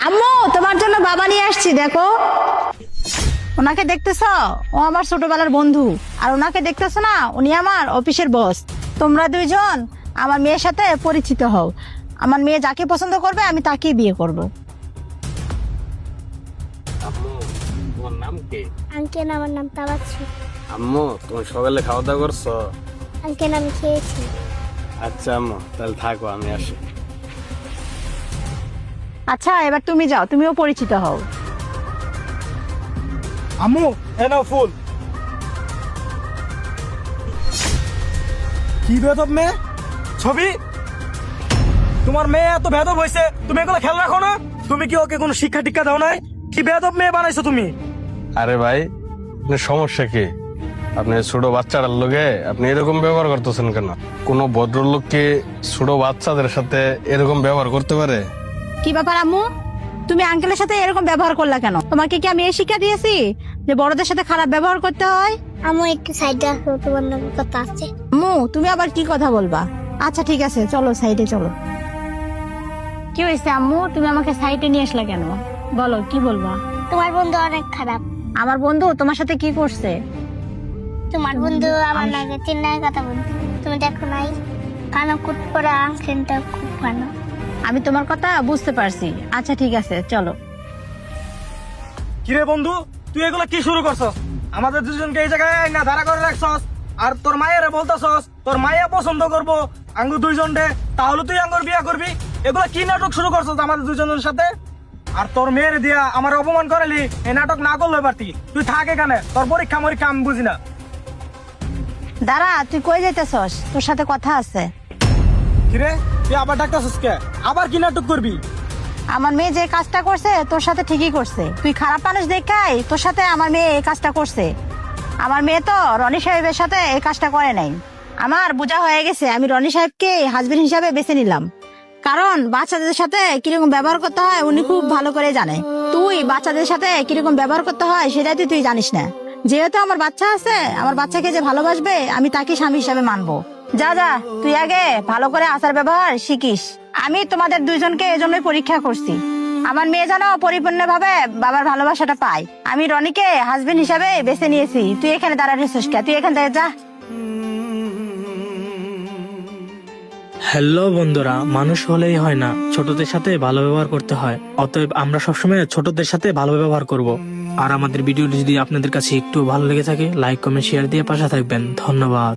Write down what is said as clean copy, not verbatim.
আম্মু তোমার জন্য বাবা নিয়ে আসছি, দেখো। ওনাকে দেখতেছো? ও আমার ছোটবেলার বন্ধু। আর ওনাকে দেখতেছো না, উনি আমার অফিসের বস। তোমরা দুইজন আমার মেয়ের সাথে পরিচিত হও। আমার মেয়ে যাকে পছন্দ করবে আমি তাকেই বিয়ে করব। আম্মু, তোমার নাম কি? আঙ্কেল, আমার নাম তাবাচ্ছু। আম্মু, তুমি সকালে খাওয়া দাওয়া করছো? আঙ্কেল, আমি খেয়েছি। আচ্ছা আম্মু, তাহলে থাকো, আমি আসি। আচ্ছা, এবার তুমি যাও, তুমিও পরিচিত হও। আম্মু এ নাও ফুল। কি বেদব মেয়ে ছবি, তোমার মেয়ে এত বেদব হয়েছে, তুমি এগুলো খেয়াল রাখো না? তুমি কি ওকে কোনো শিক্ষা টিক্ষা দাও নাই? কি বেদব মেয়ে বানাইছো তুমি? আরে ভাই, আপনার সমস্যা কি? আপনি ছোট বাচ্চাটার লোকে আপনি এরকম ব্যবহার করতেছেন কেন? কোনো ভদ্রলোক কি ছোট বাচ্চাদের সাথে এরকম ব্যবহার করতে পারে? কি ব্যাপার আম্মু, তুমি আঙ্কেলের সাথে এরকম ব্যবহার করলা কেন? তোমাকে কি আমি এই শিক্ষা দিয়েছি যে বড়দের সাথে খারাপ ব্যবহার করতে হয়? আম্মু, একটু সাইডে আসো, তোমার নাম কথা আছে। আম্মু, তুমি আবার কি কথা বলবা? আচ্ছা ঠিক আছে, চলো সাইডে চলো। কি হয়েছে আম্মু, তুমি আমাকে সাইডে নিয়ে আসলা কেন? বলো, কি বলবা? তোমার বন্ধু অনেক খারাপ। আমার বন্ধু তোমার সাথে কি করছে? তোমার বন্ধু আমার নাকি চিন্নায় কথা বলতো, তুমি দেখো নাই? কানো কুট পরা আঙ্কেলটা খুব ভালো। আমি তোমার কথা বুঝতে পারছি। আচ্ছা ঠিক আছে, চলো। কিরে বন্ধু, তুই এগুলো কি শুরু করছস? আমাদের দুজনকে এই জায়গায় না দাঁড়া করে রাখছস, আর তোর মায়ের বলতেছস তোর মাইয়া পছন্দ করবো আঙ্গু দুইজন রে, তাহলে তুই আঙ্গুর বিয়া করবি? এগুলো কি নাটক শুরু করছস আমাদের দুজনের সাথে? আর তোর মেয়ের দিয়া আমার অপমান করালি, এই নাটক না করলে পারতি। তুই থাক এখানে, তোর পরীক্ষা মরীক্ষা আমি বুঝি না। দাঁড়া, তুই কই যাইতেছস? তোর সাথে কথা আছে। কিরে, তুই আবার ডাকতেছস কে? আবার কি নাটক করবি? আমার মেয়ে যে কাজটা করছে তোর সাথে ঠিকই করছে। তুই খারাপ মানুষ দেখাই তোর সাথে আমার মেয়ে এই কাজটা করছে। আমার মেয়ে তো রনি সাহেবের সাথে এই কাজটা করে নাই। আমার বোঝা হয়ে গেছে, আমি রনি সাহেবকে হাজবেন্ড হিসাবে বেছে নিলাম। কারণ বাচ্চাদের সাথে কিরকম ব্যবহার করতে হয় উনি খুব ভালো করে জানে। তুই বাচ্চাদের সাথে কিরকম ব্যবহার করতে হয় সেটাই তুই জানিস না। যেহেতু আমার বাচ্চা আছে, আমার বাচ্চাকে যে ভালোবাসবে আমি তাকে স্বামী হিসাবে মানবো। যা যা, তুই আগে ভালো করে আচার ব্যবহার শিখিস। আমি তোমাদের দুইজনকে এজন্যই পরীক্ষা করছি। আমার মেয়ে যেন পরিপূর্ণভাবে বাবার ভালোবাসাটা পায়। আমি রনিকে হাজবেন্ড হিসাবে বেছে নিয়েছি। তুই এখানে দাঁড়াচ্ছিস কে? তুই এখান থেকে যা। হ্যালো বন্ধুরা, মানুষ হলেই হয় না, ছোটদের সাথে ভালো ব্যবহার করতে হয়। অতএব আমরা সবসময় ছোটদের সাথে ভালো ব্যবহার করব। আর আমাদের ভিডিওটি যদি আপনাদের কাছে একটু ভালো লেগে থাকে, লাইক কমেন্ট শেয়ার দিয়ে পাশে থাকবেন। ধন্যবাদ।